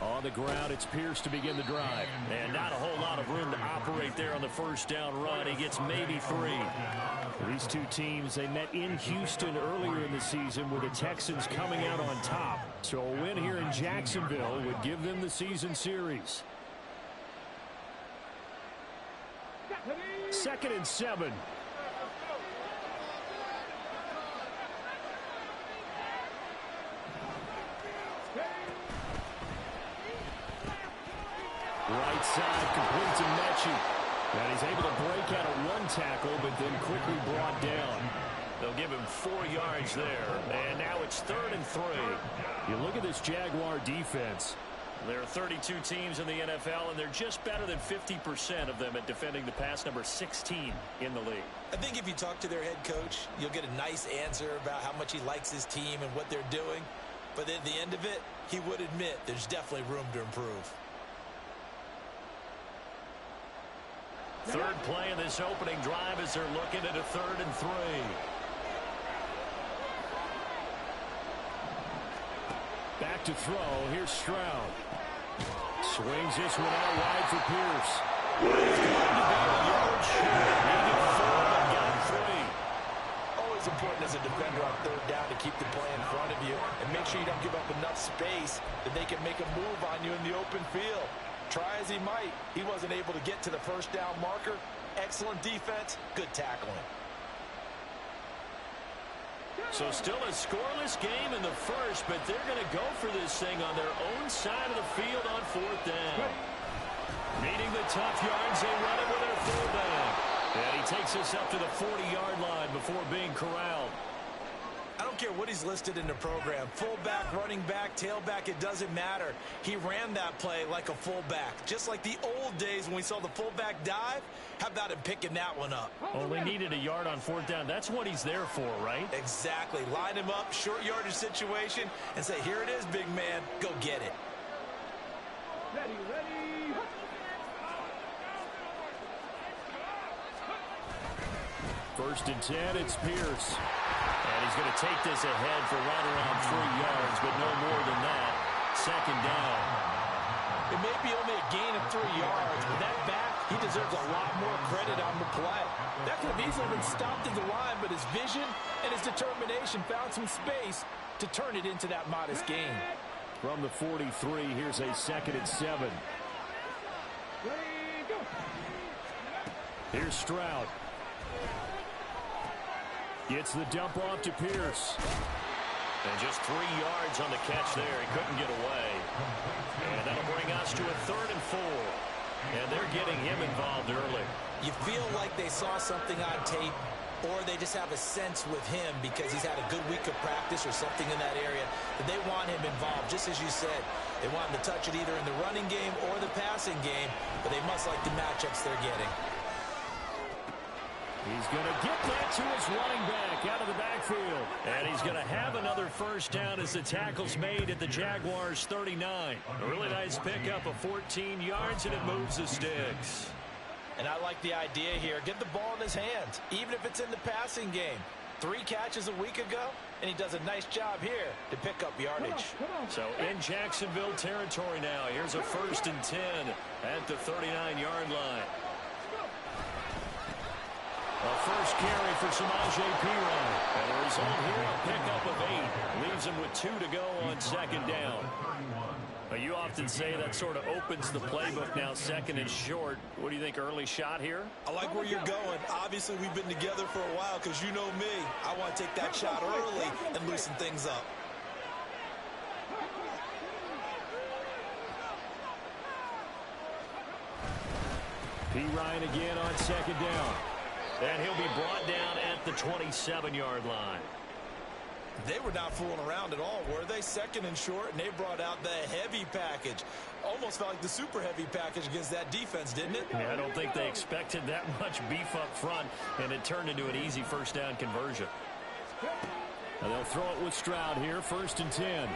On the ground, it's Pierce to begin the drive. And not a whole lot of room to operate there on the first down run. He gets maybe 3. These two teams, they met in Houston earlier in the season with the Texans coming out on top. So a win here in Jacksonville would give them the season series. 2nd and 7. Right side completes a Mechie. And he's able to break out of 1 tackle, but then quickly brought down. They'll give him 4 yards there. And now it's 3rd and 3. You look at this Jaguar defense. There are 32 teams in the NFL, and they're just better than 50% of them at defending the pass, number 16 in the league. I think if you talk to their head coach, you'll get a nice answer about how much he likes his team and what they're doing. But at the end of it, he would admit there's definitely room to improve. Third play of this opening drive as they're looking at a 3rd and 3. Back to throw. Here's Stroud. Swings this one out wide for Pierce. It's going to be a yard short. Needed 4 and got 3. Always important as a defender on 3rd down to keep the play in front of you and make sure you don't give up enough space that they can make a move on you in the open field. Try as he might, he wasn't able to get to the first down marker. Excellent defense, good tackling. So still a scoreless game in the first, but they're going to go for this thing on their own side of the field on 4th down. Needing the tough yards, they run it with their fullback. And he takes us up to the 40-yard line before being corralled. I don't care what he's listed in the program. Fullback, running back, tailback, it doesn't matter. He ran that play like a fullback. Just like the old days when we saw the fullback dive. How about him picking that one up? Only needed a yard on 4th down. That's what he's there for, right? Exactly. Line him up, short yardage situation, and say, here it is, big man. Go get it. Ready. 1st and 10, it's Pierce. And he's going to take this ahead for right around 3 yards, but no more than that. 2nd down. It may be only a gain of 3 yards, but that back, he deserves a lot more credit on the play. That could have easily been stopped at the line, but his vision and his determination found some space to turn it into that modest gain. From the 43, here's a 2nd and 7. Here's Stroud. Gets the dump off to Pierce. And just 3 yards on the catch there. He couldn't get away. And that'll bring us to a 3rd and 4. And they're getting him involved early. You feel like they saw something on tape, or they just have a sense with him because he's had a good week of practice or something in that area that they want him involved. Just as you said, they want him to touch it either in the running game or the passing game, but they must like the matchups they're getting. He's going to get that to his running back out of the backfield. And he's going to have another 1st down as the tackle's made at the Jaguars' 39. A really nice pickup of 14 yards, and it moves the sticks. And I like the idea here. Get the ball in his hands, even if it's in the passing game. 3 catches a week ago, and he does a nice job here to pick up yardage. So in Jacksonville territory now. Here's a 1st and 10 at the 39-yard line. A first carry for Samaje Perine. And the result here, a pickup of 8. Leaves him with 2 to go on 2nd down. You often say that sort of opens the playbook now, 2nd and short. What do you think, early shot here? I like where you're going. Obviously, we've been together for a while because you know me. I want to take that shot early and loosen things up. Perine again on 2nd down. And he'll be brought down at the 27-yard line. They were not fooling around at all, were they? 2nd and short, and they brought out the heavy package. Almost felt like the super heavy package against that defense, didn't it? Yeah, I don't think they expected that much beef up front, and it turned into an easy 1st down conversion. And they'll throw it with Stroud here, 1st and 10. And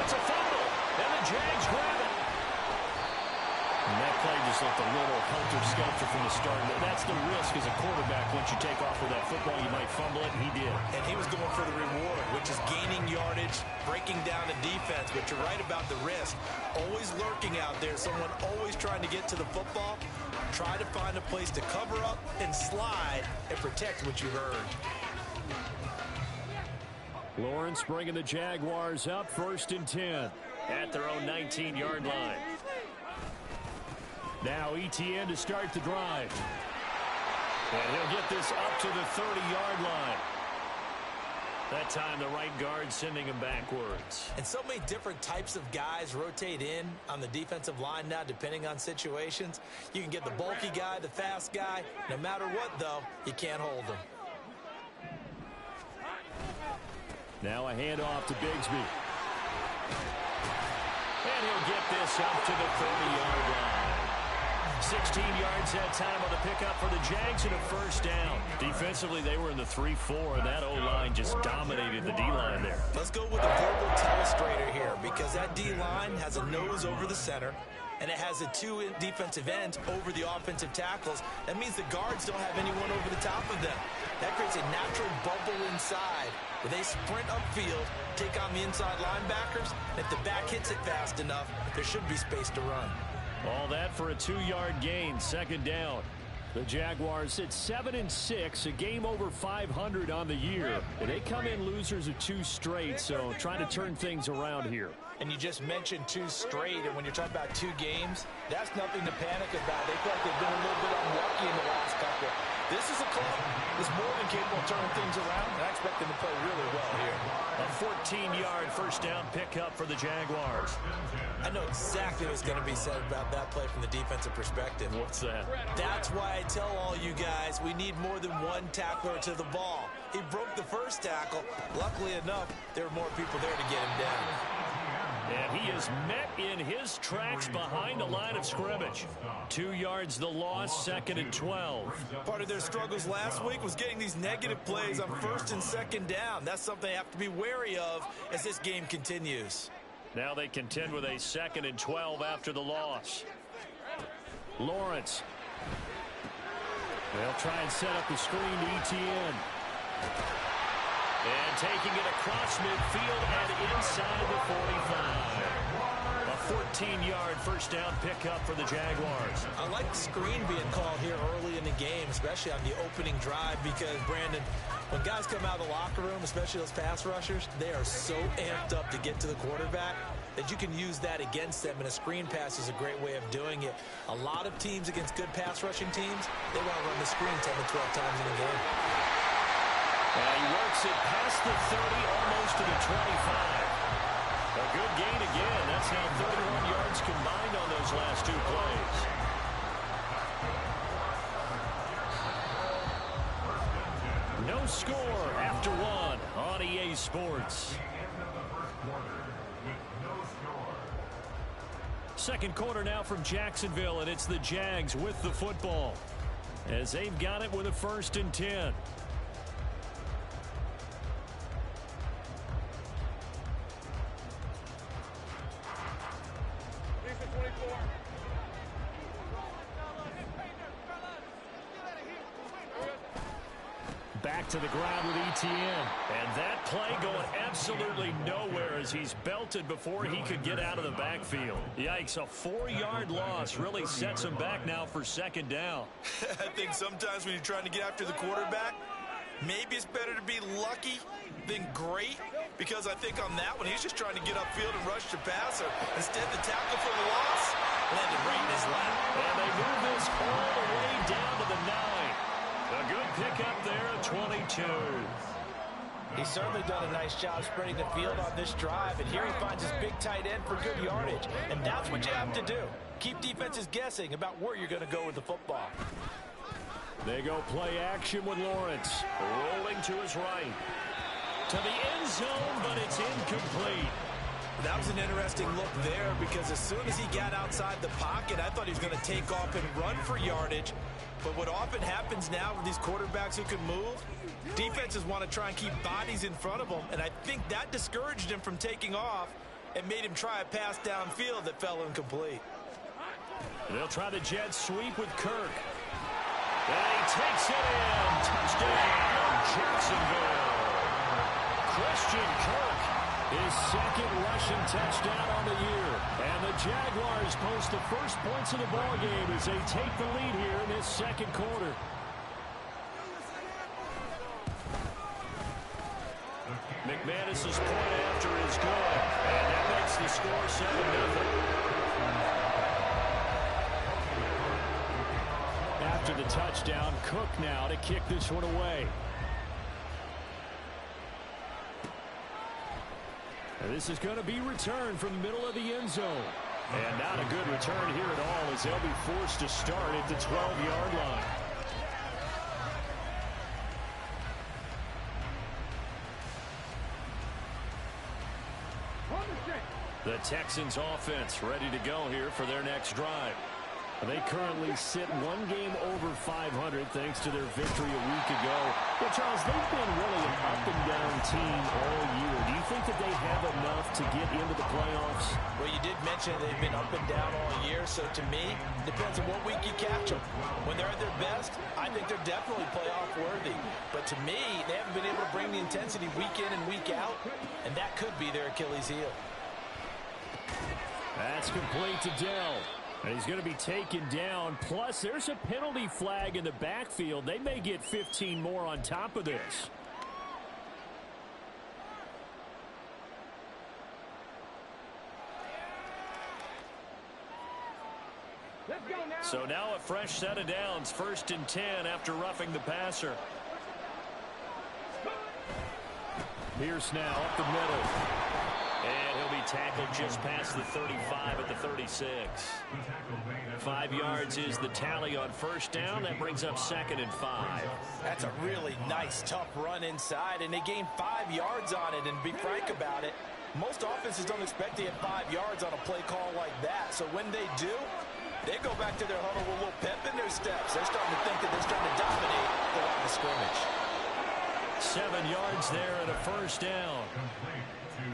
it's a fumble, and the Jags grab it. And that play just looked a little helter-skelter from the start. That's the risk as a quarterback. Once you take off with that football, you might fumble it, and he did. And he was going for the reward, which is gaining yardage breaking down the defense, but you're right about the risk. Always lurking out there, someone always trying to get to the football. Try to find a place to cover up and slide and protect what you've earned. Lawrence bringing the Jaguars up, 1st and 10 at their own 19-yard line. Now Etienne to start the drive. And he'll get this up to the 30-yard line. That time the right guard sending him backwards. And so many different types of guys rotate in on the defensive line now depending on situations. You can get the bulky guy, the fast guy. No matter what, though, you can't hold them. Now a handoff to Bigsby. And he'll get this up to the 30-yard line. 16 yards that time on the pickup for the Jags and a 1st down. Defensively, they were in the 3-4, and that O-line just dominated the D-line there. Let's go with a verbal telestrator here because that D-line has a nose over the center, and it has the 2 defensive ends over the offensive tackles. That means the guards don't have anyone over the top of them. That creates a natural bubble inside where they sprint upfield, take on the inside linebackers, and if the back hits it fast enough, there should be space to run. All that for a 2-yard gain, 2nd down. The Jaguars sit 7-6, a game over 500 on the year. And they come in losers of 2 straight, so trying to turn things around here. And you just mentioned 2 straight, and when you're talking about 2 games, that's nothing to panic about. They feel like they've been a little bit unlucky in the last couple. This is a club that's more than capable of turning things around, and I expect them to play really well here. A 14-yard 1st down pickup for the Jaguars. I know exactly what's going to be said about that play from the defensive perspective. What's that? That's why I tell all you guys we need more than one tackler to the ball. He broke the first tackle. Luckily enough, there were more people there to get him down. And he is met in his tracks behind the line of scrimmage. 2 yards the loss, 2nd and 12. Part of their struggles last week was getting these negative plays on 1st and 2nd down. That's something they have to be wary of as this game continues. Now they contend with a 2nd and 12 after the loss. Lawrence. They'll try and set up the screen to Etienne. And taking it across midfield and inside the 45. A 14-yard 1st down pickup for the Jaguars. I like the screen being called here early in the game, especially on the opening drive, because, Brandon, when guys come out of the locker room, especially those pass rushers, they are so amped up to get to the quarterback that you can use that against them, and a screen pass is a great way of doing it. A lot of teams against good pass rushing teams, they want to run the screen 10 to 12 times in a game. And he works it past the 30, almost to the 25. A good gain again. That's now 31 yards combined on those last 2 plays. No score after 1 on EA Sports. 2nd quarter now from Jacksonville, and it's the Jags with the football as they've got it with a 1st and 10. Back to the ground with Etienne. And that play going absolutely nowhere as he's belted before he could get out of the backfield. Yikes, a 4-yard loss really sets him back now for 2nd down. I think sometimes when you're trying to get after the quarterback, maybe it's better to be lucky than great, because I think on that one, he's just trying to get upfield and rush the passer. Instead, the tackle for the loss landed right in his lap. And they move this all the way down to the 9. A good pickup there at 22. He's certainly done a nice job spreading the field on this drive, and here he finds his big tight end for good yardage. And that's what you have to do. Keep defenses guessing about where you're going to go with the football. They go play action with Lawrence. Rolling to his right. To the end zone, but it's incomplete. That was an interesting look there, because as soon as he got outside the pocket, I thought he was going to take off and run for yardage. But what often happens now with these quarterbacks who can move, defenses want to try and keep bodies in front of them, and I think that discouraged him from taking off and made him try a pass downfield that fell incomplete. They'll try the jet sweep with Kirk. And he takes it in. Touchdown, Jacksonville. Christian Kirk His second rushing touchdown on the year. And the Jaguars post the first points of the ballgame as they take the lead here in this second quarter. McManus's point after is good. And that makes the score 7-0. After the touchdown, Cook now to kick this one away. And this is going to be returned from the middle of the end zone. And not a good return here at all as they'll be forced to start at the 12-yard line. The Texans offense ready to go here for their next drive. They currently sit one game over 500 thanks to their victory a week ago. Well, Charles, they've been really an up-and-down team all year. Do you think that they have enough to get into the playoffs? Well, you did mention they've been up and down all year, so to me, it depends on what week you catch them. When they're at their best, I think they're definitely playoff worthy. But to me, they haven't been able to bring the intensity week in and week out, and that could be their Achilles heel. That's complete to Dell. And he's going to be taken down. Plus, there's a penalty flag in the backfield. They may get 15 more on top of this. Let's go now. So now a fresh set of downs. 1st and 10 after roughing the passer. Pierce now up the middle. And he'll be tackled just past the 35 at the 36. 5 yards is the tally on 1st down. That brings up 2nd and 5. That's a really nice, tough run inside, and they gained 5 yards on it. And to be frank about it, most offenses don't expect to get 5 yards on a play call like that. So when they do, they go back to their huddle with a little pep in their steps. They're starting to think that they're starting to dominate the line of scrimmage. 7 yards there and a 1st down.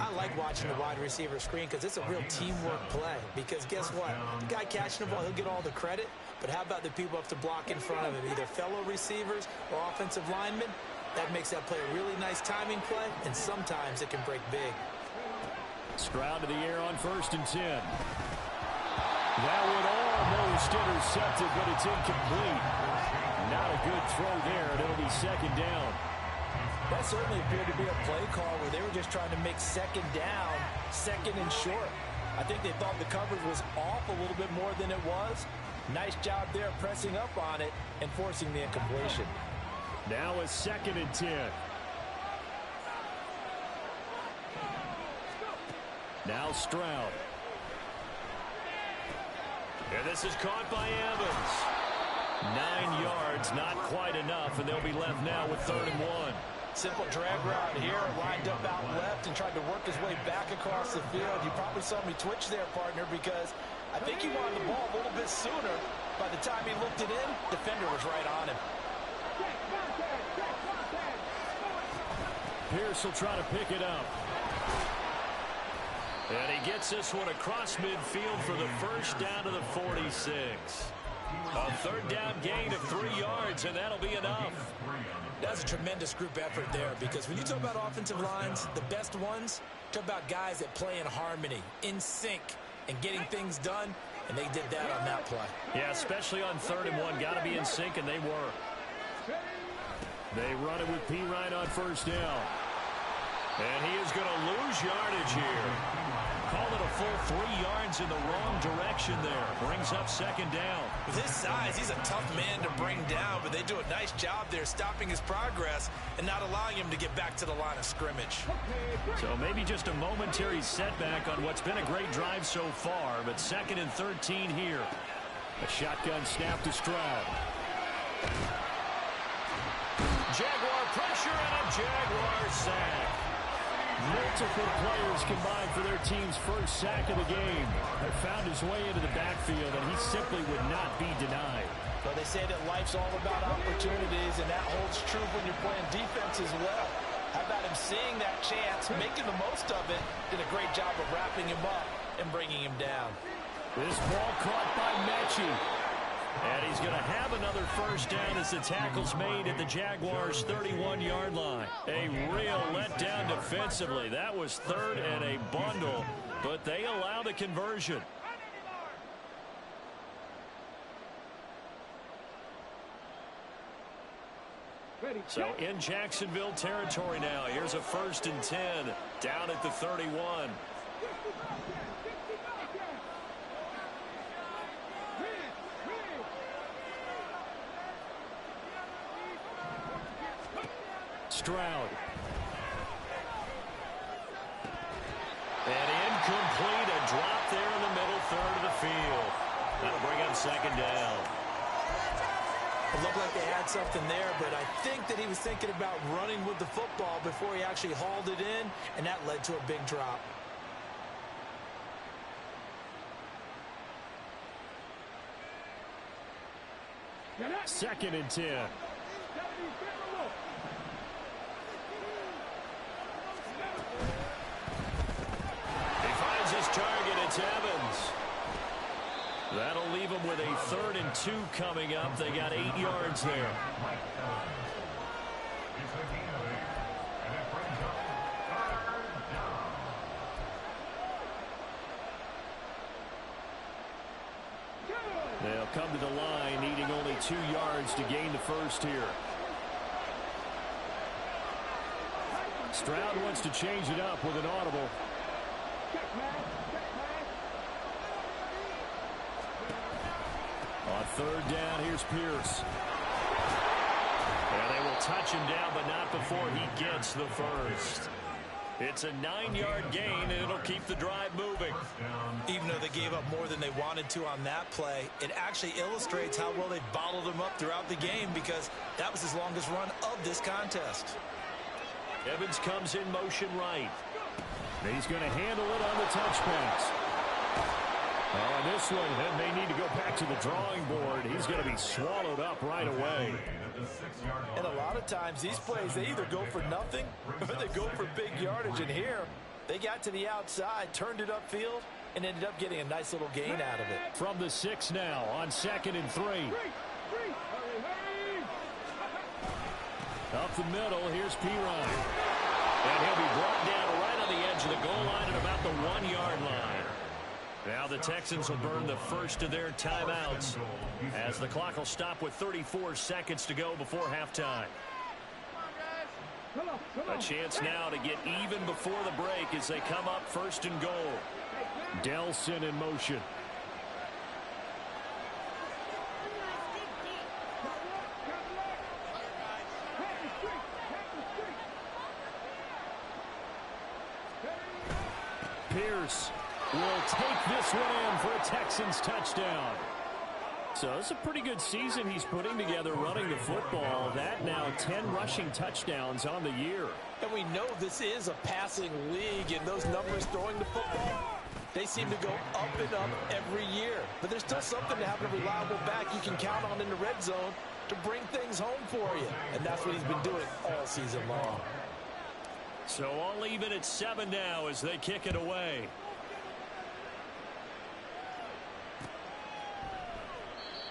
I like watching the wide receiver screen because it's a real teamwork play. Because guess what? The guy catching the ball, he'll get all the credit. But how about the people up to block in front of him? Either fellow receivers or offensive linemen. That makes that play a really nice timing play, and sometimes it can break big. Stroud to the air on 1st and 10. That would almost intercepted, but it's incomplete. Not a good throw there, and it'll be 2nd down. That certainly appeared to be a play call where they were just trying to make 2nd down, 2nd and short. I think they thought the coverage was off a little bit more than it was. Nice job there pressing up on it and forcing the incompletion. Now a 2nd and 10. Now Stroud. And this is caught by Evans. 9 yards, not quite enough, and they'll be left now with 3rd and 1. Simple drag route here, lined up out left and tried to work his way back across the field. You probably saw me twitch there, partner, because I think he wanted the ball a little bit sooner. By the time he looked it in, defender was right on him. Pierce will try to pick it up. And he gets this one across midfield for the 1st down to the 46. A 3rd down gain of 3 yards, and that'll be enough. That's a tremendous group effort there, because when you talk about offensive lines, the best ones, talk about guys that play in harmony, in sync, and getting things done, and they did that on that play. Yeah, especially on 3rd and 1. Got to be in sync, and they were. They run it with P. Ryan on 1st down. And he is going to lose yardage here. Called it a full 3 yards in the wrong direction there. Brings up 2nd down. With his size, he's a tough man to bring down, but they do a nice job there stopping his progress and not allowing him to get back to the line of scrimmage. So maybe just a momentary setback on what's been a great drive so far, but 2nd and 13 here. A shotgun snap to Stroud. Jaguar pressure and a Jaguar sack. Multiple players combined for their team's 1st sack of the game. Have found his way into the backfield, and he simply would not be denied. Well, they say that life's all about opportunities, and that holds true when you're playing defense as well. How about him seeing that chance, making the most of it, did a great job of wrapping him up and bringing him down. This ball caught by Mechie. And he's going to have another first down as the tackle's made at the Jaguars' 31-yard line. A real letdown defensively. That was third and a bundle, but they allow the conversion. So in Jacksonville territory now. Here's a 1st and 10 down at the 31. Stroud. And incomplete. A drop there in the middle third of the field. That'll bring up 2nd down. It looked like they had something there, but I think that he was thinking about running with the football before he actually hauled it in, and that led to a big drop. Second and 10. He finds his target. It's Evans. That'll leave them with a 3rd and 2 coming up. They got 8 yards there. They'll come to the line needing only 2 yards to gain the first here. Stroud wants to change it up with an audible. On 3rd down, here's Pierce. And they will touch him down, but not before he gets the first. It's a 9-yard gain, and it'll keep the drive moving. Even though they gave up more than they wanted to on that play, it actually illustrates how well they bottled him up throughout the game, because that was his longest run of this contest. Evans comes in motion right. He's going to handle it on the touch pass. Oh, and this one, they need to go back to the drawing board. He's going to be swallowed up right away. And a lot of times, these plays, they either go for nothing or they go for big yardage. And here, they got to the outside, turned it upfield, and ended up getting a nice little gain out of it. From the 6 now on 2nd and 3. Up the middle, here's Pirine. And he'll be brought down right on the edge of the goal line at about the 1-yard line. Now the Texans will burn the first of their timeouts as the clock will stop with 34 seconds to go before halftime. A chance now to get even before the break as they come up 1st and goal. Delson in motion. Pierce will take this one in for a Texans touchdown. So it's a pretty good season he's putting together running the football. That now 10 rushing touchdowns on the year. And we know this is a passing league, and those numbers throwing the football, they seem to go up and up every year. But there's still something to have a reliable back you can count on in the red zone to bring things home for you. And that's what he's been doing all season long. So all even at 7 now as they kick it away.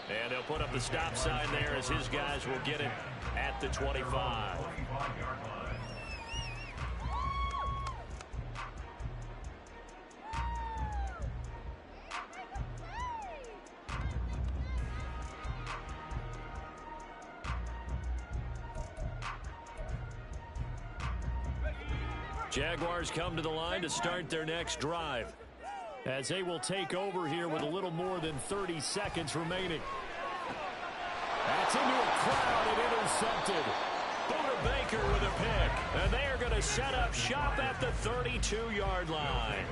And they'll put up the stop sign there as his guys will get it at the 25. Jaguars come to the line to start their next drive, as they will take over here with a little more than 30 seconds remaining. That's into a crowd and intercepted. Buda Baker with a pick. And they are going to set up shop at the 32-yard line.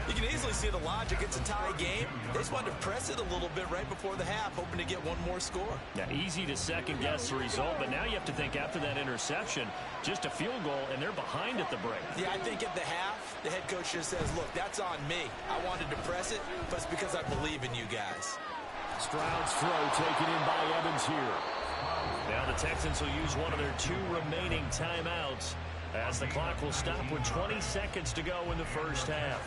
You can easily see the logic. It's a tie game. They just wanted to press it a little bit right before the half, hoping to get one more score. Now, easy to second-guess the result, but now you have to think after that interception, just a field goal, and they're behind at the break. Yeah, I think at the half, the head coach just says, look, that's on me. I wanted to press it, but it's because I believe in you guys. Stroud's throw taken in by Evans here. Now the Texans will use one of their 2 remaining timeouts as the clock will stop with 20 seconds to go in the first half.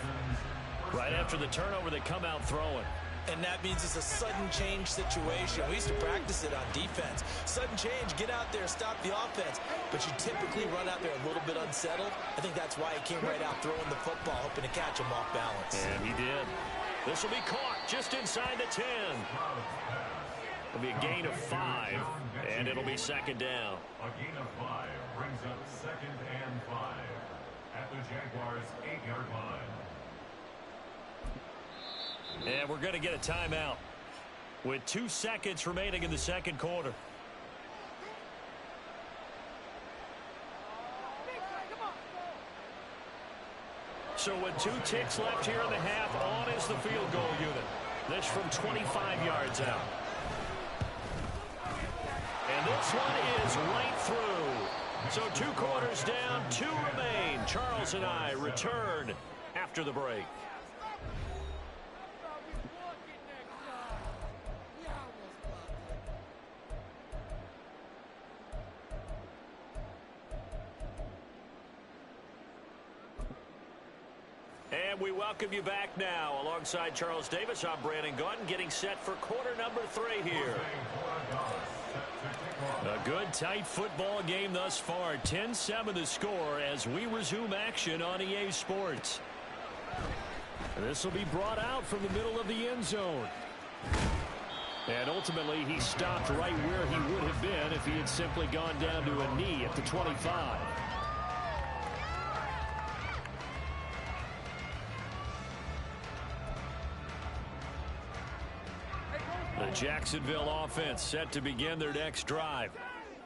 Right after the turnover, they come out throwing. And that means it's a sudden change situation. We used to practice it on defense. Sudden change, get out there, stop the offense. But you typically run out there a little bit unsettled. I think that's why he came right out throwing the football, hoping to catch him off balance. And he did. This will be caught just inside the 10. It'll be a gain of 5, and it'll be second down. A gain of 5 brings up 2nd and 5 at the Jaguars' 8-yard line. And we're going to get a timeout with 2 seconds remaining in the second quarter. So with 2 ticks left here in the half, on is the field goal unit. This from 25 yards out. And this one is right through. So 2 quarters down, 2 remain. Charles and I return after the break. And we welcome you back now. Alongside Charles Davis, I'm Brandon Gaudin, getting set for quarter number 3 here. A good, tight football game thus far. 10-7 the score as we resume action on EA Sports. This will be brought out from the middle of the end zone. And ultimately, he stopped right where he would have been if he had simply gone down to a knee at the 25. The Jacksonville offense set to begin their next drive.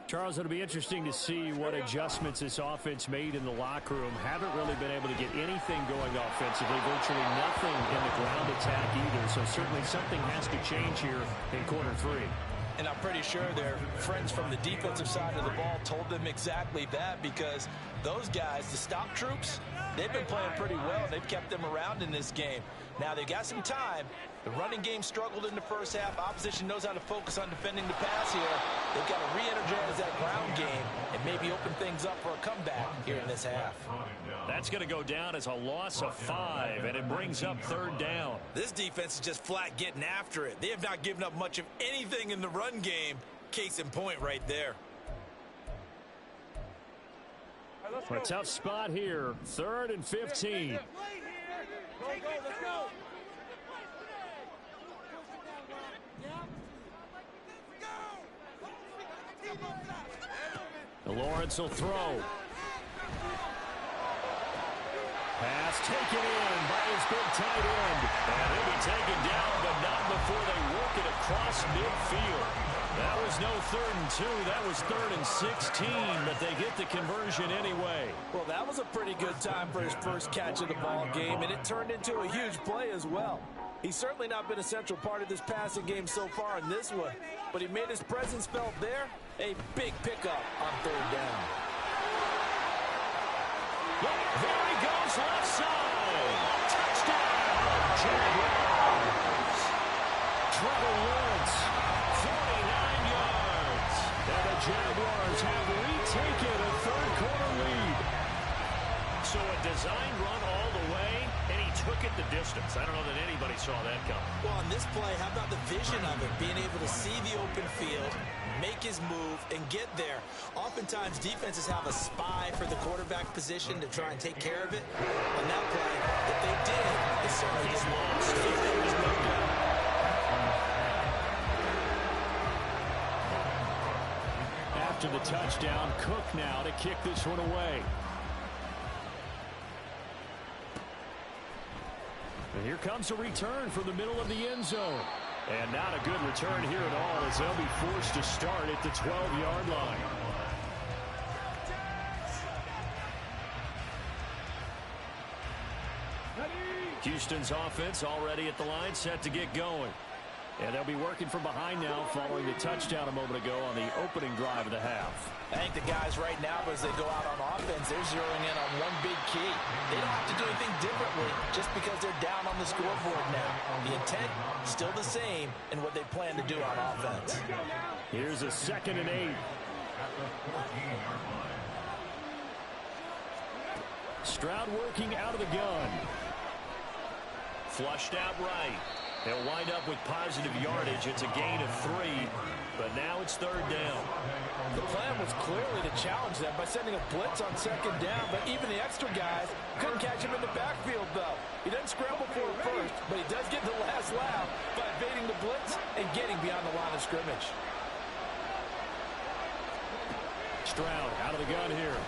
Charles, it'll be interesting to see what adjustments this offense made in the locker room. Haven't really been able to get anything going offensively. Virtually nothing in the ground attack either. So certainly something has to change here in quarter 3. And I'm pretty sure their friends from the defensive side of the ball told them exactly that, because those guys, the stop troops, they've been playing pretty well. They've kept them around in this game. Now they've got some time. The running game struggled in the first half. Opposition knows how to focus on defending the pass here. They've got to re-energize that ground game and maybe open things up for a comeback here in this half. That's going to go down as a loss of 5, and it brings up 3rd down. This defense is just flat getting after it. They have not given up much of anything in the run game. Case in point right there. A tough spot here. 3rd and 15. Go, let's go. Lawrence will throw. Pass taken in by his big tight end. And he'll be taken down, but not before they work it across midfield. That was no 3rd and 2. That was 3rd and 16, but they get the conversion anyway. Well, that was a pretty good time for his first catch of the ball game, and it turned into a huge play as well. He's certainly not been a central part of this passing game so far in this one, but he made his presence felt there. A big pickup on 3rd down. There he goes, left side. Touchdown, Jaguars. Trevor Lawrence, 49 yards. And the Jaguars have retaken a 3rd quarter lead. So a design run all the way, and he took it the distance. I don't know that anybody saw that coming. Well, on this play, how about the vision of it? Being able to see the open field, make his move, and get there. Oftentimes, defenses have a spy for the quarterback position to try and take care of it. On that play, if they did, it certainly He's didn't lost. There's no doubt. After the touchdown, Cook now to kick this one away. And here comes a return from the middle of the end zone. And not a good return here at all, as they'll be forced to start at the 12-yard line. Houston's offense already at the line, set to get going. And they'll be working from behind now following the touchdown a moment ago on the opening drive of the half. I think the guys right now, as they go out on offense, they're zeroing in on one big key. They don't have to do anything differently just because they're down on the scoreboard now. The intent still the same in what they plan to do on offense. Here's a 2nd and 8. Stroud working out of the gun. Flushed out right. They'll wind up with positive yardage. It's a gain of 3, but now it's 3rd down. The plan was clearly to challenge them by sending a blitz on 2nd down, but even the extra guys couldn't catch him in the backfield, though. He doesn't scramble for it first, but he does get the last laugh by evading the blitz and getting beyond the line of scrimmage. Stroud out of the gun here.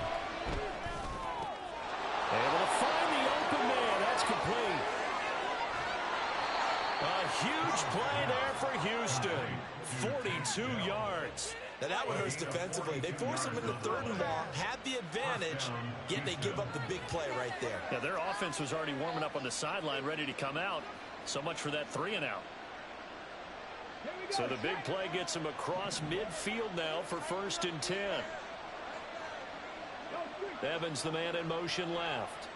Able to find the open man. That's complete. A huge play there for Houston. 42 yards. Now that one hurts defensively. They force him into 3rd and long, had the advantage, yet they give up the big play right there. Yeah, their offense was already warming up on the sideline, ready to come out. So much for that 3 and out. So the big play gets him across midfield now for 1st and 10. Evans, the man in motion left.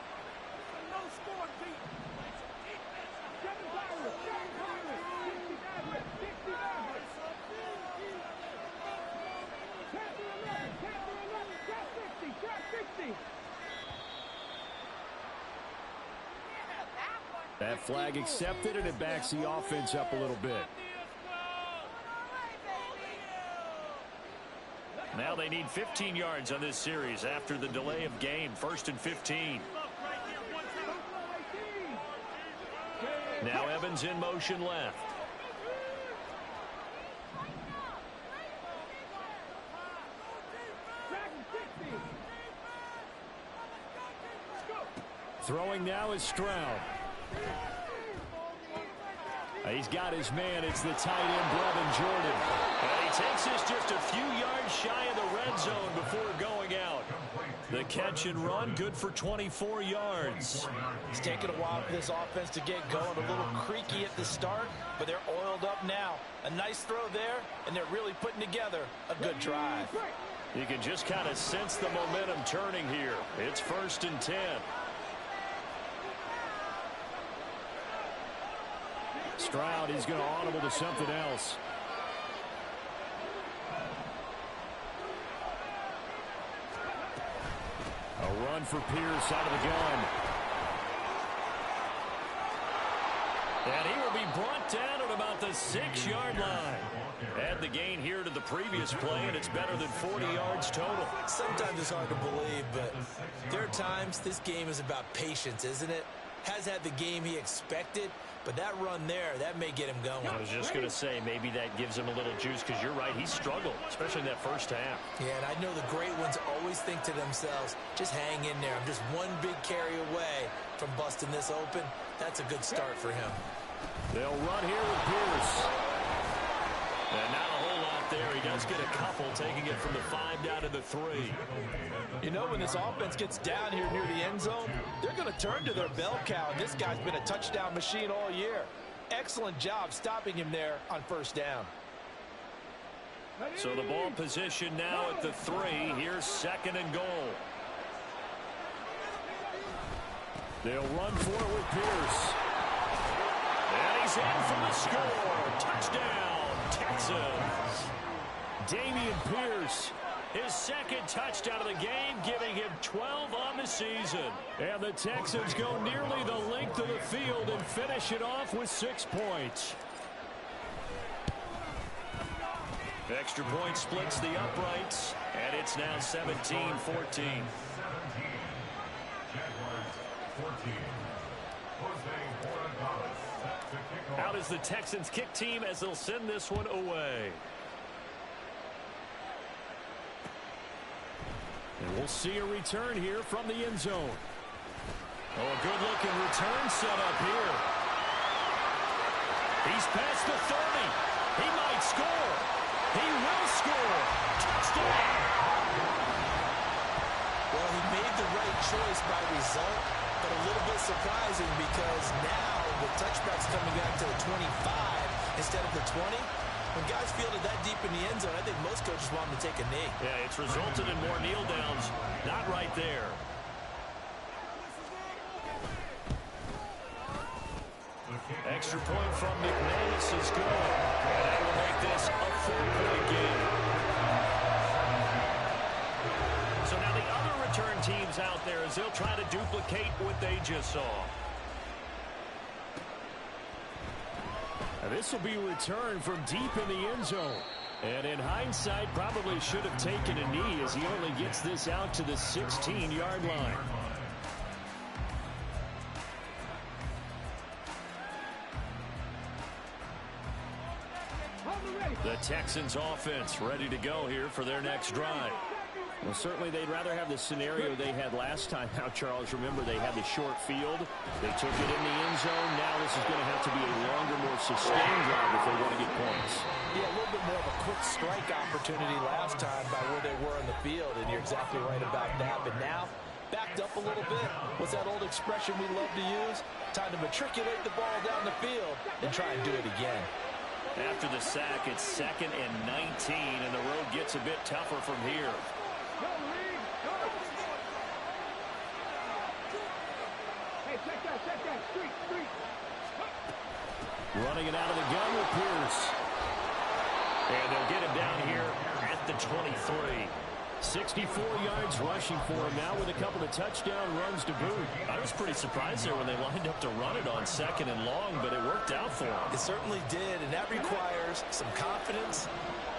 That flag accepted, and it backs the offense up a little bit. Now they need 15 yards on this series after the delay of game. 1st and 15. Now Evans in motion left. Throwing now is Stroud. He's got his man. It's the tight end, Brevin Jordan. And he takes this just a few yards shy of the red zone before going out. The catch and run, good for 24 yards. It's taken a while for this offense to get going. A little creaky at the start, but they're oiled up now. A nice throw there, and they're really putting together a good drive. You can just kind of sense the momentum turning here. It's 1st and 10. Stroud is going to audible to something else. A run for Pierce out of the gun. And he will be brought down at about the 6-yard line. Add the gain here to the previous play, and it's better than 40 yards total. Sometimes it's hard to believe, but there are times this game is about patience, isn't it? Has had the game he expected, but that run there, that may get him going. I was just going to say, maybe that gives him a little juice, because you're right, he struggled, especially in that first half. Yeah, and I know the great ones always think to themselves, just hang in there. I'm just one big carry away from busting this open. That's a good start for him. They'll run here with Pierce. And not a whole lot there. He does get a couple, taking it from the 5 down to the 3. You know, when this offense gets down here near the end zone, they're going to turn to their bell cow. And this guy's been a touchdown machine all year. Excellent job stopping him there on 1st down. So the ball position now at the 3. Here's 2nd and goal. They'll run for it with Pierce. And he's in for the score. Touchdown, Texans. Damian Pierce, his 2nd touchdown of the game, giving him 12 on the season. And the Texans go nearly the length of the field and finish it off with 6 points. Extra point splits the uprights, and it's now 17-14. Out is the Texans kick team as they'll send this one away. And we'll see a return here from the end zone. Oh, a good-looking return set up here. He's past the 30. He might score. He will score. Touchdown. Well, he made the right choice by result, but a little bit surprising because now with touchbacks coming back to the 25 instead of the 20, when guys field it that deep in the end zone, I think most coaches want them to take a knee. Yeah, it's resulted in more kneel downs. Not right there. Extra point from McManus is good. And that will make this a 4-point game. So now the other return teams out there as they'll try to duplicate what they just saw. This will be returned from deep in the end zone. And in hindsight, probably should have taken a knee as he only gets this out to the 16-yard line. The Texans offense ready to go here for their next drive. Well, certainly they'd rather have the scenario they had last time out, Charles. Remember, they had the short field. They took it in the end zone. Now this is going to have to be a longer, more sustained drive if they want to get points. Yeah, a little bit more of a quick strike opportunity last time by where they were in the field, and you're exactly right about that. But now, backed up a little bit. What's that old expression we love to use? Time to matriculate the ball down the field and try and do it again. After the sack, it's 2nd and 19, and the road gets a bit tougher from here. Running it out of the gun with Pierce. And they'll get him down here at the 23. 64 yards rushing for him now with a couple of touchdown runs to boot. I was pretty surprised there when they lined up to run it on 2nd and long, but it worked out for him. It certainly did, and that requires some confidence,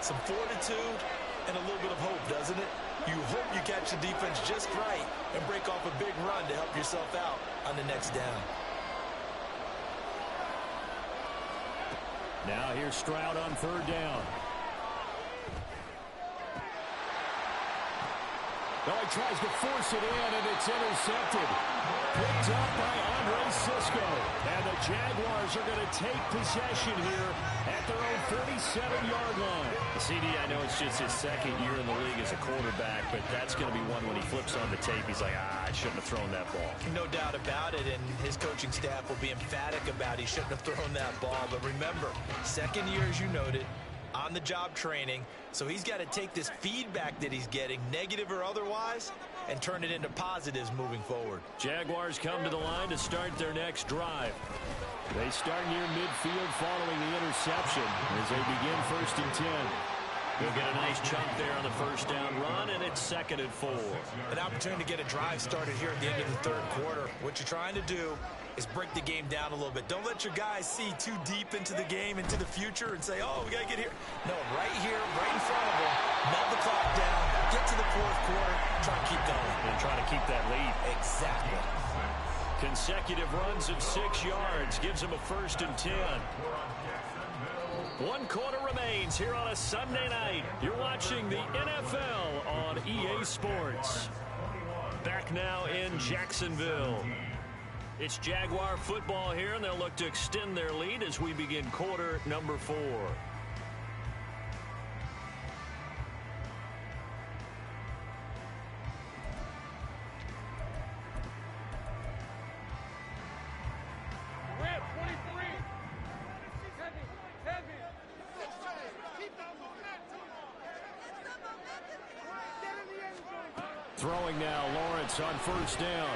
some fortitude, and a little bit of hope, doesn't it? You hope you catch the defense just right and break off a big run to help yourself out on the next down. Now here's Stroud on 3rd down. Oh, he tries to force it in, and it's intercepted. Picked up by Andre Sisco. And the Jaguars are going to take possession here at their own 37-yard line. CD, I know it's just his 2nd year in the league as a quarterback, but that's going to be one when he flips on the tape. He's like, I shouldn't have thrown that ball. No doubt about it, and his coaching staff will be emphatic about he shouldn't have thrown that ball. But remember, 2nd year, as you noted, on-the-job training, so he's got to take this feedback that he's getting, negative or otherwise, and turn it into positives moving forward. Jaguars come to the line to start their next drive. They start near midfield following the interception as they begin 1st and 10. They'll get a nice chunk there on the 1st down run, and it's 2nd and 4. An opportunity to get a drive started here at the end of the 3rd quarter. What you're trying to do is break the game down a little bit. Don't let your guys see too deep into the game, into the future, and say, oh, we got to get here. No, right here, right in front of them, melt the clock down, get to the 4th quarter, try and keep going. And try to keep that lead. Exactly. Consecutive runs of 6 yards gives them a 1st and 10. 1 quarter remains here on a Sunday night. You're watching the NFL on EA Sports. Back now in Jacksonville. It's Jaguar football here, and they'll look to extend their lead as we begin quarter number 4. Throwing now, Lawrence on 1st down.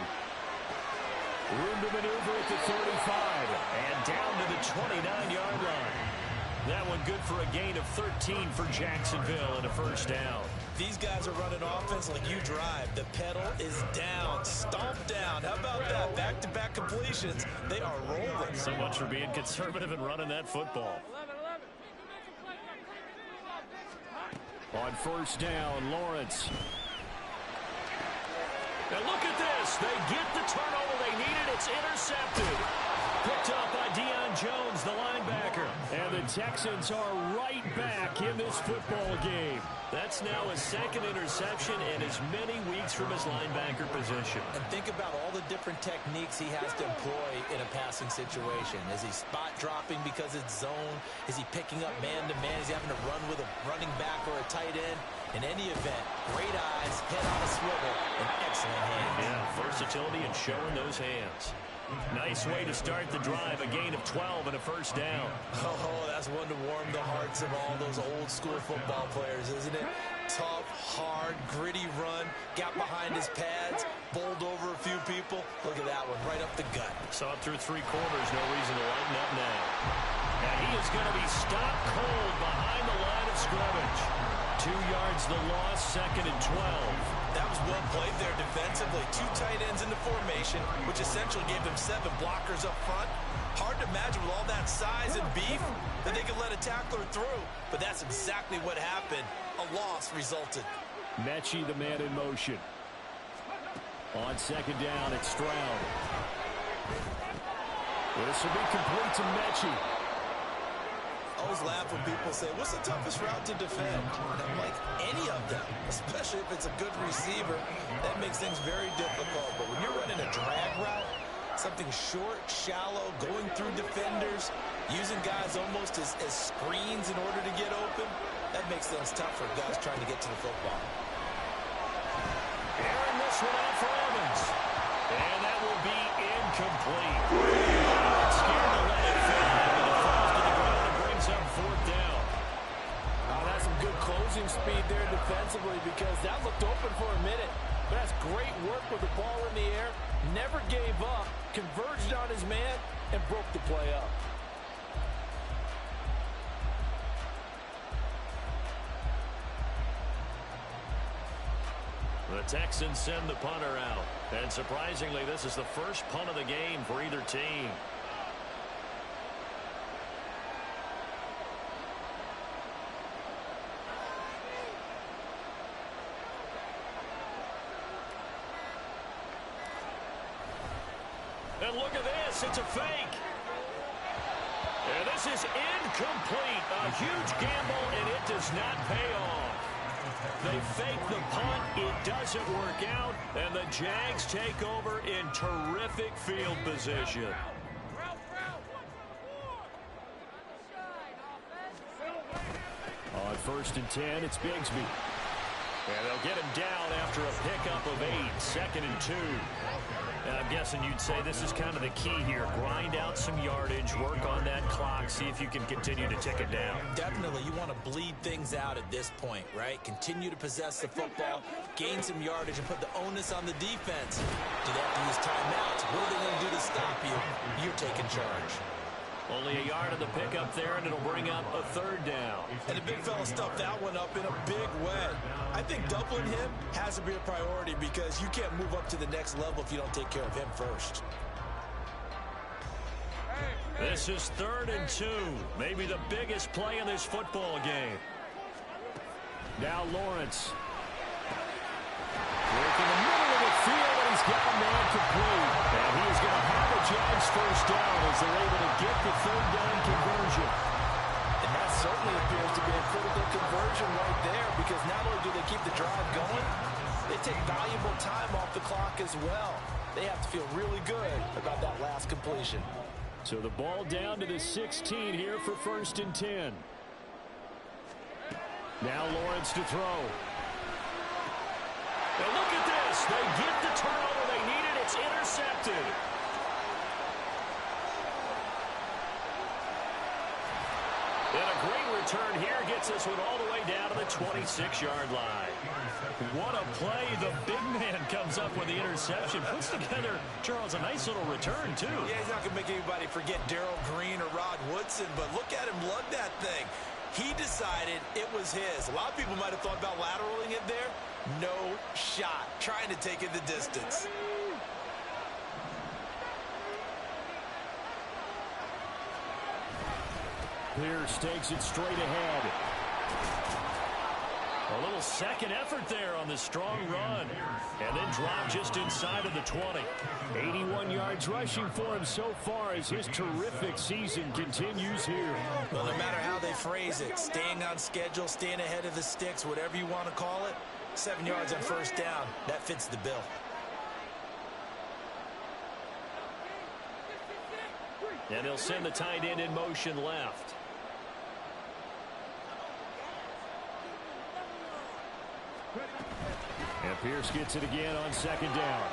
Room to maneuver at the 35 and down to the 29-yard line. That one good for a gain of 13 for Jacksonville and a 1st down. These guys are running offense like you drive. The pedal is down, stomped down. How about that? Back-to-back completions. They are rolling. So much for being conservative and running that football. On 1st down, Lawrence. Now look at this. They get the turnover they needed. It's intercepted. Picked up by Deion Jones, the linebacker. And the Texans are right back in this football game. That's now his 2nd interception and as many weeks from his linebacker position. And think about all the different techniques he has to employ in a passing situation. Is he spot dropping because it's zone? Is he picking up man-to-man? Is he having to run with a running back or a tight end? In any event, great eyes, head on a swivel, and excellent hands. Yeah, versatility and showing those hands. Nice way to start the drive, a gain of 12 and a 1st down. Oh, that's one to warm the hearts of all those old school football players, isn't it? Tough, hard, gritty run, got behind his pads, bowled over a few people. Look at that one, right up the gut. So up through 3 quarters, no reason to lighten up now. And he is going to be stopped cold behind the line of scrimmage. 2 yards the loss, 2nd and 12. That was well played there defensively. 2 tight ends in the formation, which essentially gave them 7 blockers up front. Hard to imagine with all that size and beef that they could let a tackler through. But that's exactly what happened. A loss resulted. Mechie, the man in motion. On 2nd down, it's Stroud. This will be complete to Mechie. I always laugh when people say, what's the toughest route to defend? And I'm like, any of them, especially if it's a good receiver. That makes things very difficult. But when you're running a drag route, something short, shallow, going through defenders, using guys almost as screens in order to get open, that makes things tough for guys trying to get to the football. Airing this one out for Evans. And that will be incomplete. Scared to let it fall. Up 4th down. That's some good closing speed there defensively because that looked open for a minute. But that's great work with the ball in the air. Never gave up, converged on his man, and broke the play up. The Texans send the punter out. And surprisingly, this is the first punt of the game for either team. And look at this, it's a fake. And this is incomplete. A huge gamble, and it does not pay off. They fake the punt, it doesn't work out, and the Jags take over in terrific field position. On 1st and 10, it's Bigsby. And they'll get him down after a pickup of 8, 2nd and 2. And I'm guessing you'd say this is kind of the key here. Grind out some yardage, work on that clock, see if you can continue to tick it down. Definitely, you want to bleed things out at this point, right? Continue to possess the football, gain some yardage, and put the onus on the defense. Do they have to use timeouts? What are they going to do to stop you? You're taking charge. Only a yard of the pickup there, and it'll bring up a 3rd down. And the big fella stuffed that one up in a big way. I think doubling him has to be a priority because you can't move up to the next level if you don't take care of him first. This is 3rd and 2. Maybe the biggest play in this football game. Now Lawrence. Work in the middle of the field, and he's got a man complete. And he is going to have the Jags 1st down as they're able to get the 3rd down conversion. And that certainly appears to be a critical conversion right there because not only do they keep the drive going, they take valuable time off the clock as well. They have to feel really good about that last completion. So the ball down to the 16 here for 1st and 10. Now Lawrence to throw. And look at this. They get the turnover they needed. It's intercepted. And a great return here gets this one all the way down to the 26-yard line. What a play. The big man comes up with the interception. Puts together, Charles, a nice little return, too. Yeah, he's not going to make anybody forget Darrell Green or Rod Woodson, but look at him lug that thing. He decided it was his. A lot of people might have thought about lateraling it there. No shot. Trying to take it the distance. Pierce takes it straight ahead. A little second effort there on the strong run. And then drop just inside of the 20. 81 yards rushing for him so far as his terrific season continues here. Well, no matter how they phrase it, staying on schedule, staying ahead of the sticks, whatever you want to call it, 7 yards on 1st down, that fits the bill. And they'll send the tight end in motion left. And Pierce gets it again on 2nd down.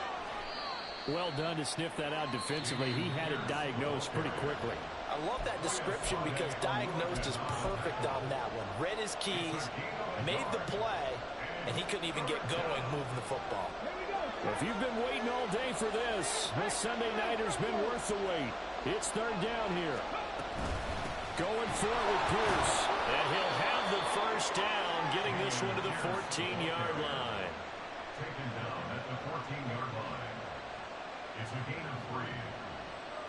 Well done to sniff that out defensively. He had it diagnosed pretty quickly. I love that description because diagnosed is perfect on that one. Read his keys, made the play, and he couldn't even get going moving the football. If you've been waiting all day for this Sunday nighter's been worth the wait. It's 3rd down here. Going for it with Pierce. And he'll have the first down, getting this one to the 14-yard line. Taken down at the 14-yard line. It's a gain of 3.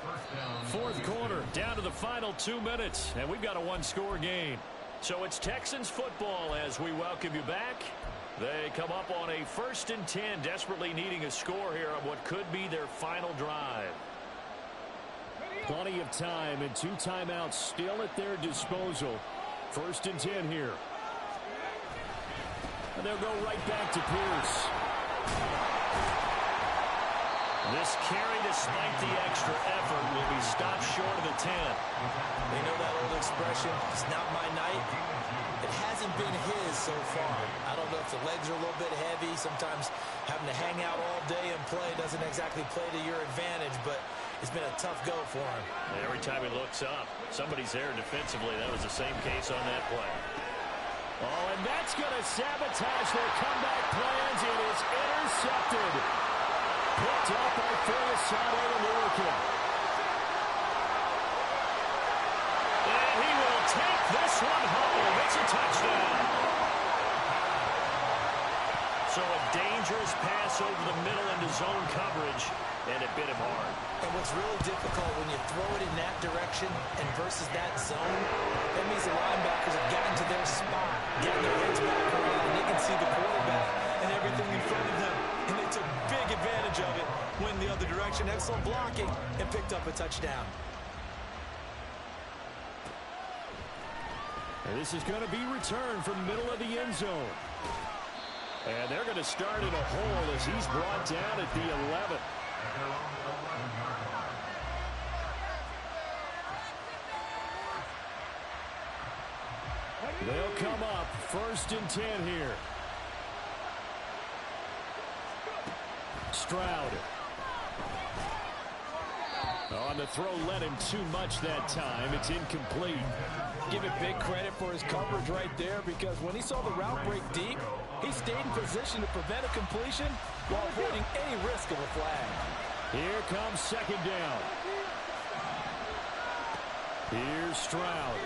First down. Fourth quarter, down to the final 2 minutes, and we've got a one-score game. So it's Texans football as we welcome you back. They come up on a 1st and 10, desperately needing a score here on what could be their final drive. Plenty of time and 2 timeouts still at their disposal. 1st and 10 here. And they'll go right back to Pierce. This carry, despite the extra effort, will be stopped short of the 10. They know that old expression, it's not my night. It hasn't been his so far. I don't know if the legs are a little bit heavy. Sometimes having to hang out all day and play doesn't exactly play to your advantage, but it's been a tough go for him. Every time he looks up, somebody's there defensively. That was the same case on that play. Oh, and that's going to sabotage their comeback plans. It is intercepted. Picked up by Filiasano and Lurican. And he will take this one home. It's a touchdown. So a dangerous pass over the middle into zone coverage, and it bit him hard. And what's really difficult when you throw it in that direction and versus that zone, that means the linebackers have gotten to their spot, gotten their heads back around, and they can see the quarterback and everything in front of them. And they took big advantage of it, went the other direction, excellent blocking, and picked up a touchdown. And this is going to be returned from the middle of the end zone. And they're going to start in a hole as he's brought down at the 11. They'll come up 1st and 10 here. Stroud. On the throw, led him too much that time. It's incomplete. Give it big credit for his coverage right there, because when he saw the route break deep, he stayed in position to prevent a completion while avoiding any risk of a flag. Here comes 2nd down. Here's Stroud.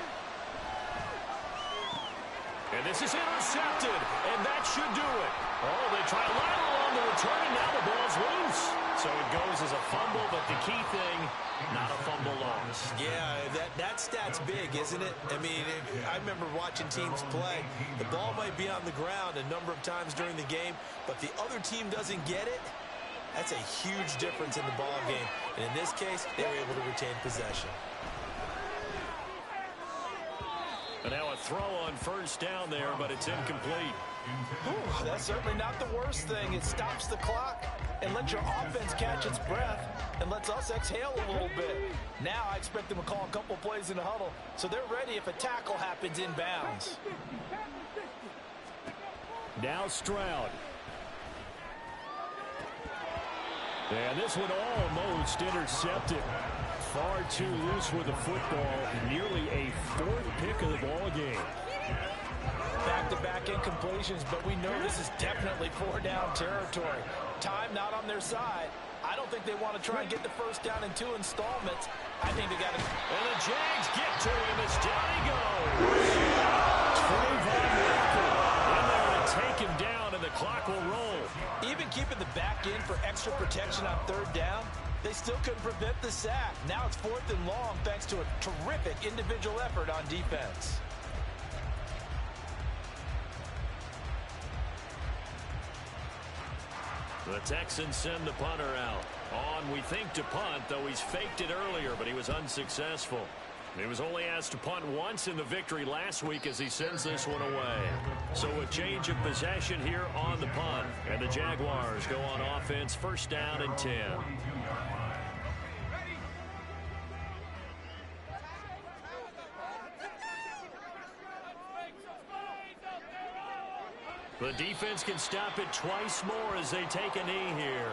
And this is intercepted, and that should do it. Oh, they try lateral on the return, and now the ball's loose. So it goes as a fumble, but the key thing, not a fumble loss. Yeah, that stat's big, isn't it? I mean, I remember watching teams play. The ball might be on the ground a number of times during the game, but the other team doesn't get it. That's a huge difference in the ball game. And in this case, they were able to retain possession. And now a throw on 1st down there, but it's incomplete. Ooh, that's certainly not the worst thing. It stops the clock and lets your offense catch its breath and lets us exhale a little bit. Now I expect them to call a couple plays in the huddle, so they're ready if a tackle happens inbounds. Now Stroud. And this one almost intercepted. Far too loose with the football. Nearly a 4th pick of the ball game. Back-to-back incompletions, but we know this is definitely 4-down territory. Time not on their side. I don't think they want to try and get the 1st down in 2 installments. I think they got to. And the Jags get to him as down he goes. Trayvon Walker in there to take him down, and the clock will roll. Even keeping the back in for extra protection on 3rd down, they still couldn't prevent the sack. Now it's 4th and long thanks to a terrific individual effort on defense. The Texans send the punter out. On, we think, to punt, though he's faked it earlier, but he was unsuccessful. He was only asked to punt once in the victory last week as he sends this one away. So a change of possession here on the punt. And the Jaguars go on offense, 1st down and 10. The defense can stop it twice more as they take a knee here.